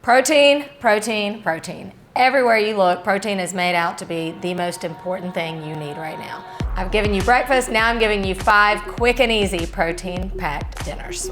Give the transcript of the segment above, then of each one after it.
Protein, protein, protein. Everywhere you look, protein is made out to be the most important thing you need right now. I've given you breakfast, now I'm giving you 5 quick and easy protein-packed dinners.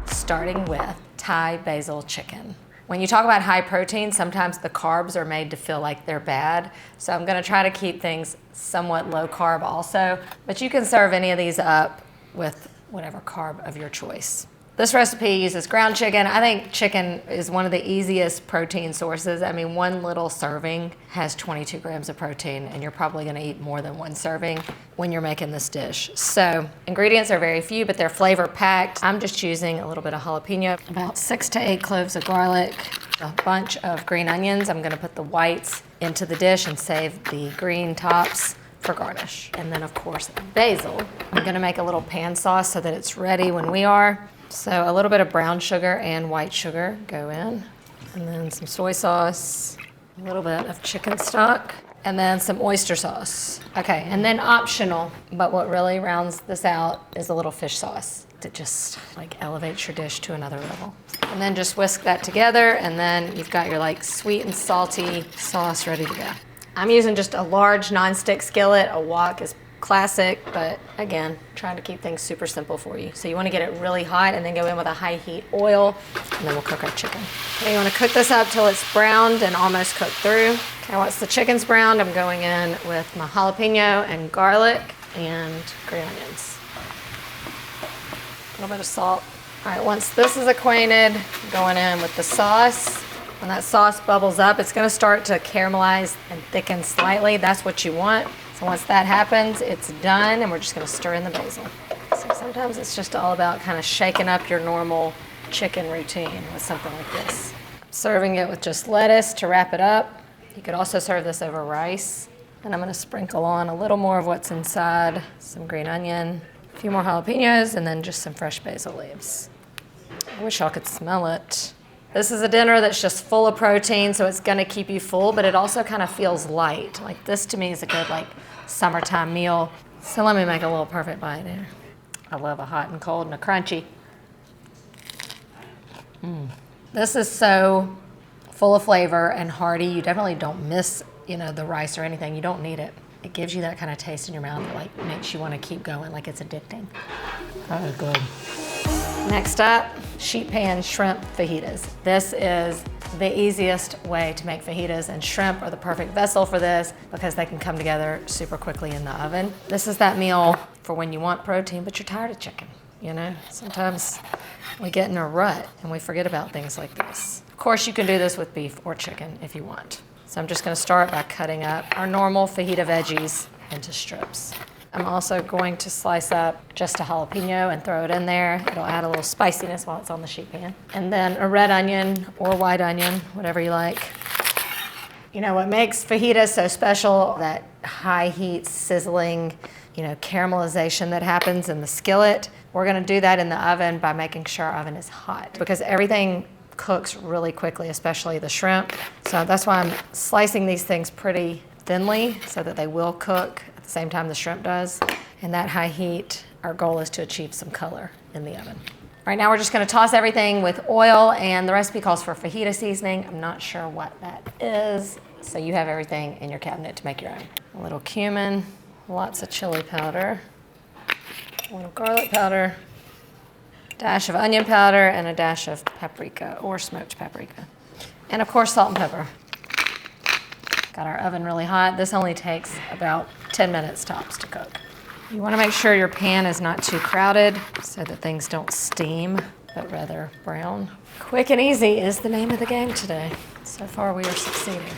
Starting with Thai Basil Chicken. When you talk about high protein, sometimes the carbs are made to feel like they're bad. So I'm gonna try to keep things somewhat low carb also, but you can serve any of these up with whatever carb of your choice. This recipe uses ground chicken. I think chicken is one of the easiest protein sources. I mean, one little serving has 22 grams of protein, and you're probably gonna eat more than one serving when you're making this dish. So ingredients are very few, but they're flavor packed. I'm just using a little bit of jalapeno, about 6 to 8 cloves of garlic, a bunch of green onions. I'm gonna put the whites into the dish and save the green tops for garnish. And then of course, basil. I'm gonna make a little pan sauce so that it's ready when we are. So a little bit of brown sugar and white sugar go in, and then some soy sauce, a little bit of chicken stock, and then some oyster sauce. Okay, and then optional, but what really rounds this out is a little fish sauce that just like elevates your dish to another level. And then just whisk that together, and then you've got your like sweet and salty sauce ready to go. I'm using just a large nonstick skillet. A wok is classic, but again, trying to keep things super simple for you. So you want to get it really hot and then go in with a high heat oil, and then we'll cook our chicken. Okay, you want to cook this up till it's browned and almost cooked through. Okay, once the chicken's browned, I'm going in with my jalapeno and garlic and green onions. A little bit of salt. All right, once this is acquainted, I'm going in with the sauce. When that sauce bubbles up, it's going to start to caramelize and thicken slightly. That's what you want. So once that happens, it's done, and we're just gonna stir in the basil. So sometimes it's just all about kind of shaking up your normal chicken routine with something like this. Serving it with just lettuce to wrap it up. You could also serve this over rice. And I'm gonna sprinkle on a little more of what's inside, some green onion, a few more jalapenos, and then just some fresh basil leaves. I wish y'all could smell it. This is a dinner that's just full of protein, so it's gonna keep you full, but it also kind of feels light. Like this to me is a good like summertime meal. So let me make a little perfect bite here. I love a hot and cold and a crunchy. This is so full of flavor and hearty. You definitely don't miss, the rice or anything. You don't need it. It gives you that kind of taste in your mouth that like makes you want to keep going, like it's addicting. Oh, good. Next up, Sheet Pan Shrimp Fajitas. This is the easiest way to make fajitas, and shrimp are the perfect vessel for this because they can come together super quickly in the oven. This is that meal for when you want protein, but you're tired of chicken, Sometimes we get in a rut and we forget about things like this. Of course, you can do this with beef or chicken if you want. So I'm just gonna start by cutting up our normal fajita veggies into strips. I'm also going to slice up just a jalapeno and throw it in there. It'll add a little spiciness while it's on the sheet pan. And then a red onion or white onion, whatever you like. What makes fajitas so special, that high heat, sizzling, caramelization that happens in the skillet. We're gonna do that in the oven by making sure our oven is hot, because everything cooks really quickly, especially the shrimp. So that's why I'm slicing these things pretty thinly so that they will cook at the same time the shrimp does. And that high heat, our goal is to achieve some color in the oven. Right now we're just gonna toss everything with oil, and the recipe calls for fajita seasoning. I'm not sure what that is, so you have everything in your cabinet to make your own. A little cumin, lots of chili powder, a little garlic powder, a dash of onion powder, and a dash of paprika or smoked paprika. And of course, salt and pepper. Got our oven really hot. This only takes about 10 minutes tops to cook. You want to make sure your pan is not too crowded so that things don't steam, but rather brown. Quick and easy is the name of the game today. So far, we are succeeding.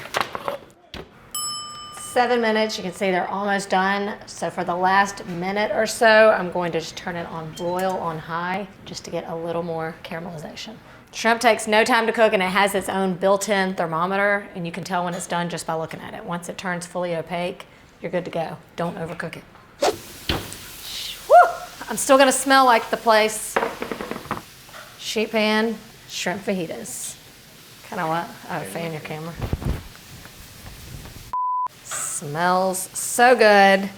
7 minutes, you can see they're almost done. So for the last minute or so, I'm going to just turn it on broil on high just to get a little more caramelization. Shrimp takes no time to cook, and it has its own built-in thermometer, and you can tell when it's done just by looking at it. Once it turns fully opaque, you're good to go. Don't overcook it. Woo! I'm still gonna smell like the place. Sheet pan shrimp fajitas. Kind of what? Oh, fan your camera. Smells so good. And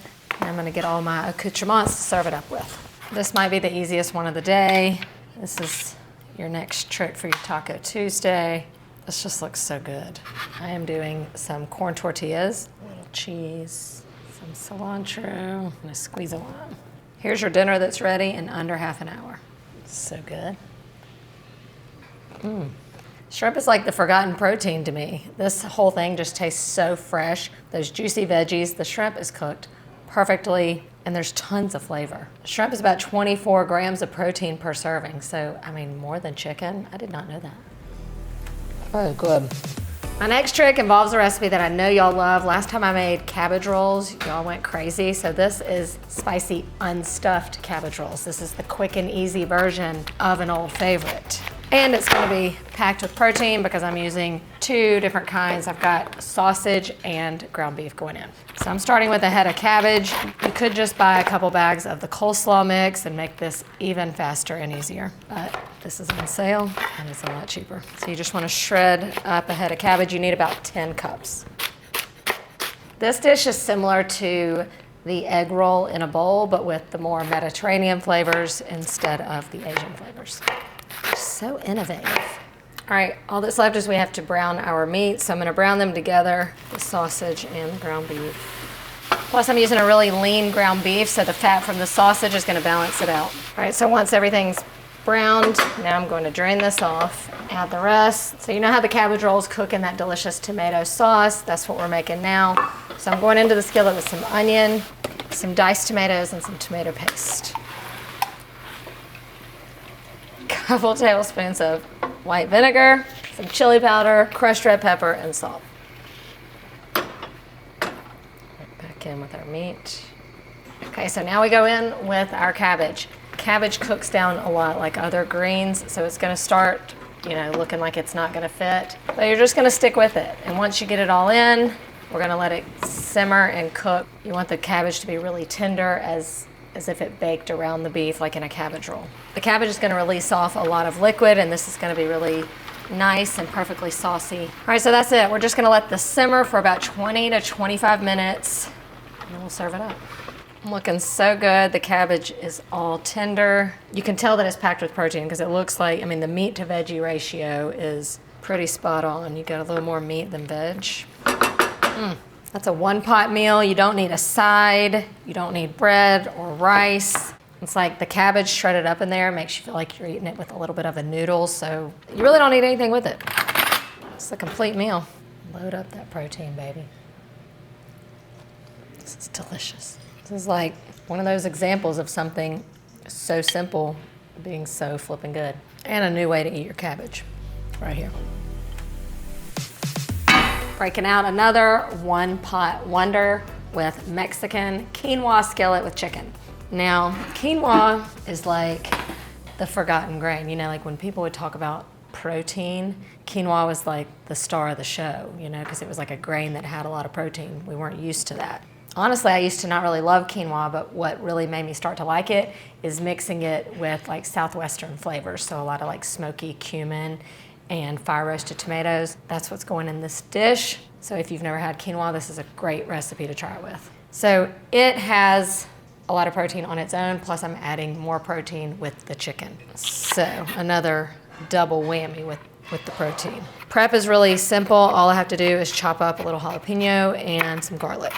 I'm gonna get all my accoutrements to serve it up with. This might be the easiest one of the day. This is your next trick for your Taco Tuesday. This just looks so good. I am doing some corn tortillas, a little cheese, some cilantro, and a squeeze of lime. Here's your dinner that's ready in under half an hour. So good. Shrimp is like the forgotten protein to me. This whole thing just tastes so fresh. Those juicy veggies, the shrimp is cooked perfectly, and there's tons of flavor. Shrimp is about 24 grams of protein per serving, so I mean more than chicken. I did not know that. Oh, good. My next trick involves a recipe that I know y'all love. Last time I made cabbage rolls, y'all went crazy. So this is spicy unstuffed cabbage rolls. This is the quick and easy version of an old favorite. And it's gonna be packed with protein because I'm using 2 different kinds. I've got sausage and ground beef going in. So I'm starting with a head of cabbage. You could just buy a couple bags of the coleslaw mix and make this even faster and easier. But this is on sale and it's a lot cheaper. So you just wanna shred up a head of cabbage. You need about 10 cups. This dish is similar to the egg roll in a bowl, but with the more Mediterranean flavors instead of the Asian flavors. So innovative. All right, all that's left is we have to brown our meat. So I'm gonna brown them together, the sausage and the ground beef. Plus I'm using a really lean ground beef, so the fat from the sausage is gonna balance it out. All right, so once everything's browned, now I'm going to drain this off, add the rest. So you know how the cabbage rolls cook in that delicious tomato sauce? That's what we're making now. So I'm going into the skillet with some onion, some diced tomatoes, and some tomato paste. Couple tablespoons of white vinegar, some chili powder, crushed red pepper, and salt. Right back in with our meat. Okay, so now we go in with our cabbage. Cabbage cooks down a lot like other greens, so it's gonna start, looking like it's not gonna fit, but you're just gonna stick with it. And once you get it all in, we're gonna let it simmer and cook. You want the cabbage to be really tender as if it baked around the beef like in a cabbage roll. The cabbage is gonna release off a lot of liquid and this is gonna be really nice and perfectly saucy. All right, so that's it. We're just gonna let this simmer for about 20 to 25 minutes and then we'll serve it up. Looking so good. The cabbage is all tender. You can tell that it's packed with protein because it looks like, the meat to veggie ratio is pretty spot on. You got a little more meat than veg. That's a one-pot meal. You don't need a side. You don't need bread or rice. It's like the cabbage shredded up in there makes you feel like you're eating it with a little bit of a noodle, so you really don't need anything with it. It's a complete meal. Load up that protein, baby. This is delicious. This is like one of those examples of something so simple being so flipping good. And a new way to eat your cabbage, right here. Breaking out another one-pot wonder with Mexican Quinoa Skillet with chicken. Now, quinoa is like the forgotten grain. Like when people would talk about protein, quinoa was like the star of the show, because it was like a grain that had a lot of protein. We weren't used to that. Honestly, I used to not really love quinoa, but what really made me start to like it is mixing it with like Southwestern flavors. So a lot of like smoky cumin and fire roasted tomatoes. That's what's going in this dish. So if you've never had quinoa, this is a great recipe to try it with. So it has a lot of protein on its own, plus I'm adding more protein with the chicken. So another double whammy with the protein. Prep is really simple. All I have to do is chop up a little jalapeno and some garlic.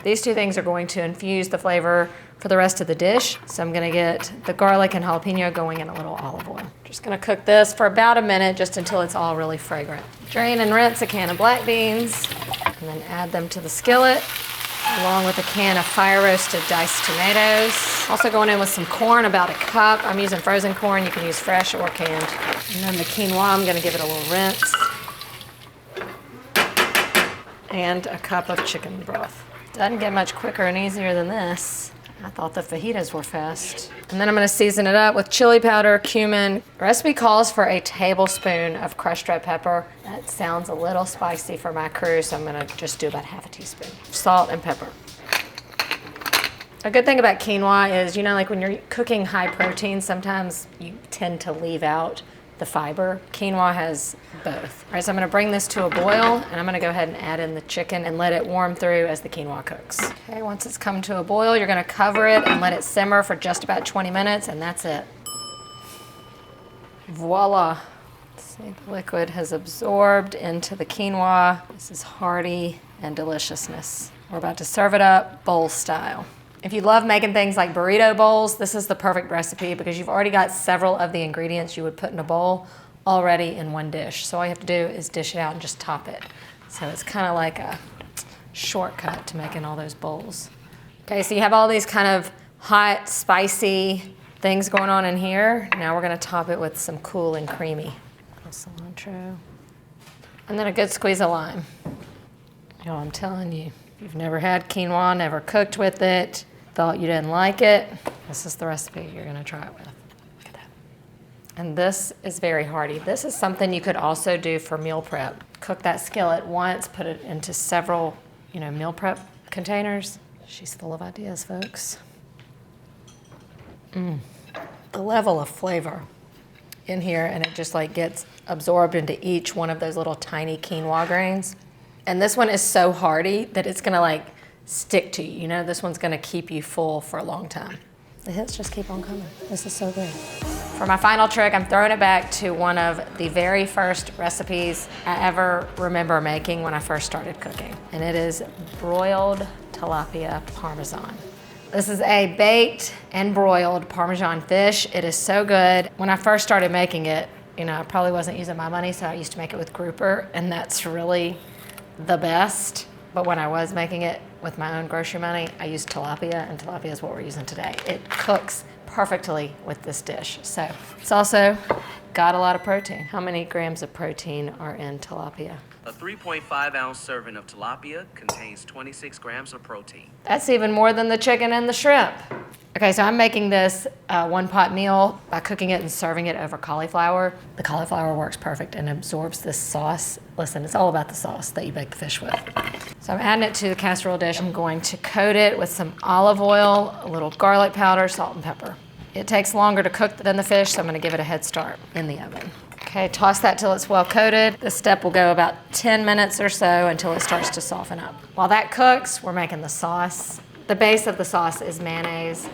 These 2 things are going to infuse the flavor for the rest of the dish. So I'm gonna get the garlic and jalapeno going in a little olive oil. Just gonna cook this for about a minute just until it's all really fragrant. Drain and rinse a can of black beans and then add them to the skillet along with a can of fire roasted diced tomatoes. Also going in with some corn, about a cup. I'm using frozen corn, you can use fresh or canned. And then the quinoa, I'm gonna give it a little rinse. And a cup of chicken broth. Doesn't get much quicker and easier than this. I thought the fajitas were fast. And then I'm gonna season it up with chili powder, cumin. The recipe calls for a tablespoon of crushed red pepper. That sounds a little spicy for my crew, so I'm gonna just do about half a teaspoon. Salt and pepper. A good thing about quinoa is, like when you're cooking high protein, sometimes you tend to leave out the fiber. Quinoa has both. All right, so I'm gonna bring this to a boil and I'm gonna go ahead and add in the chicken and let it warm through as the quinoa cooks. Okay, once it's come to a boil, you're gonna cover it and let it simmer for just about 20 minutes and that's it. Voila. See, the liquid has absorbed into the quinoa. This is hearty and deliciousness. We're about to serve it up bowl style. If you love making things like burrito bowls, this is the perfect recipe because you've already got several of the ingredients you would put in a bowl already in one dish. So all you have to do is dish it out and just top it. So it's kind of like a shortcut to making all those bowls. Okay, so you have all these kind of hot, spicy things going on in here. Now we're gonna top it with some cool and creamy. Cilantro. And then a good squeeze of lime. You know, I'm telling you, if you've never had quinoa, never cooked with it, thought you didn't like it, this is the recipe you're gonna try it with. Look at that. And this is very hearty. This is something you could also do for meal prep. Cook that skillet once, put it into several, meal prep containers. She's full of ideas, folks. The level of flavor in here, and it just like gets absorbed into each one of those little tiny quinoa grains. And this one is so hearty that it's gonna like stick to you. This one's gonna keep you full for a long time. The hits just keep on coming. This is so good. For my final trick, I'm throwing it back to one of the very first recipes I ever remember making when I first started cooking. And it is broiled tilapia Parmesan. This is a baked and broiled Parmesan fish. It is so good. When I first started making it, I probably wasn't using my money, so I used to make it with grouper, and that's really the best. But when I was making it with my own grocery money, I used tilapia, and tilapia is what we're using today. It cooks perfectly with this dish. So it's also got a lot of protein. How many grams of protein are in tilapia? A 3.5-ounce serving of tilapia contains 26 grams of protein. That's even more than the chicken and the shrimp. Okay, so I'm making this one-pot meal by cooking it and serving it over cauliflower. The cauliflower works perfect and absorbs this sauce. Listen, it's all about the sauce that you bake the fish with. So I'm adding it to the casserole dish. I'm going to coat it with some olive oil, a little garlic powder, salt and pepper. It takes longer to cook than the fish, so I'm gonna give it a head start in the oven. Okay, toss that till it's well coated. This step will go about 10 minutes or so until it starts to soften up. While that cooks, we're making the sauce. The base of the sauce is mayonnaise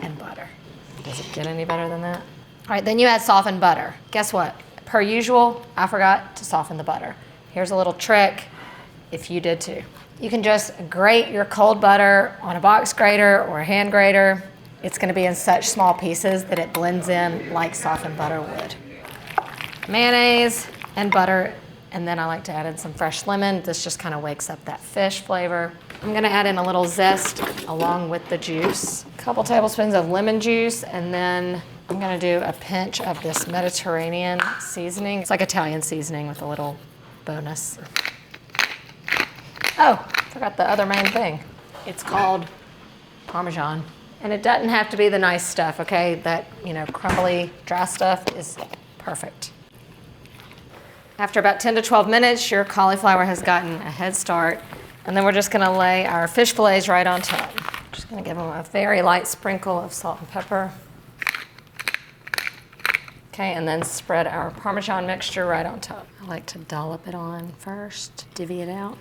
and butter. Does it get any better than that? All right, then you add softened butter. Guess what? Per usual, I forgot to soften the butter. Here's a little trick if you did too. You can just grate your cold butter on a box grater or a hand grater. It's gonna be in such small pieces that it blends in like softened butter would. Mayonnaise and butter, and then I like to add in some fresh lemon. This just kind of wakes up that fish flavor. I'm gonna add in a little zest along with the juice. A couple tablespoons of lemon juice, and then I'm gonna do a pinch of this Mediterranean seasoning. It's like Italian seasoning with a little bonus. Oh, forgot the other main thing. It's called Parmesan. And it doesn't have to be the nice stuff, okay? That, crumbly, dry stuff is perfect. After about 10 to 12 minutes, your cauliflower has gotten a head start. And then we're just gonna lay our fish fillets right on top. Just gonna give them a very light sprinkle of salt and pepper. Okay, and then spread our Parmesan mixture right on top. I like to dollop it on first, divvy it out.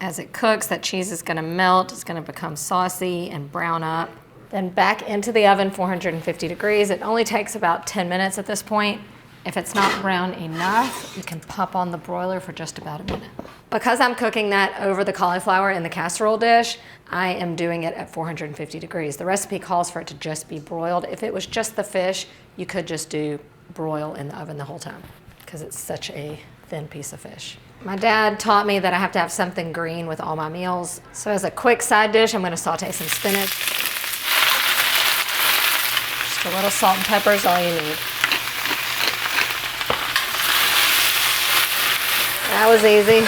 As it cooks, that cheese is gonna melt. It's gonna become saucy and brown up. Then back into the oven, 450 degrees. It only takes about 10 minutes at this point. If it's not brown enough, you can pop on the broiler for just about a minute. Because I'm cooking that over the cauliflower in the casserole dish, I am doing it at 450 degrees. The recipe calls for it to just be broiled. If it was just the fish, you could just do broil in the oven the whole time because it's such a thin piece of fish. My dad taught me that I have to have something green with all my meals. So as a quick side dish, I'm gonna saute some spinach. Just a little salt and pepper is all you need. That was easy.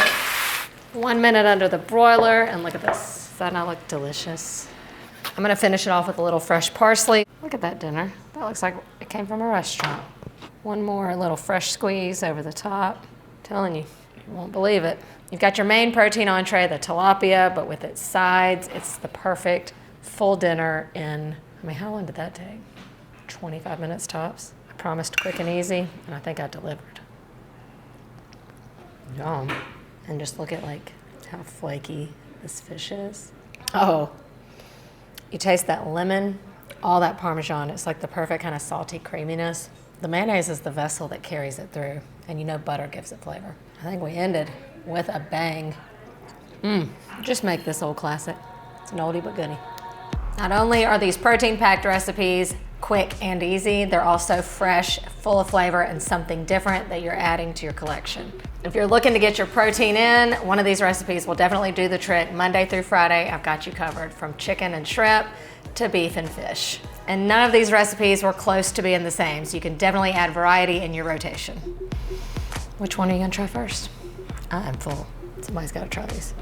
1 minute under the broiler, and look at this. Does that not look delicious? I'm gonna finish it off with a little fresh parsley. Look at that dinner. That looks like it came from a restaurant. One more little fresh squeeze over the top. I'm telling you, you won't believe it. You've got your main protein entree, the tilapia, but with its sides, it's the perfect full dinner in, how long did that take? 25 minutes tops. I promised quick and easy, and I think I delivered. Yum. And just look at how flaky this fish is. Oh, you taste that lemon, all that Parmesan. It's like the perfect kind of salty creaminess. The mayonnaise is the vessel that carries it through, and you know butter gives it flavor. I think we ended with a bang. Just make this old classic. It's an oldie but goodie. Not only are these protein-packed recipes quick and easy, they're also fresh, full of flavor, and something different that you're adding to your collection. If you're looking to get your protein in, one of these recipes will definitely do the trick. Monday through Friday, I've got you covered, from chicken and shrimp to beef and fish. And none of these recipes were close to being the same, so you can definitely add variety in your rotation. Which one are you gonna try first? I'm full. Somebody's gotta try these.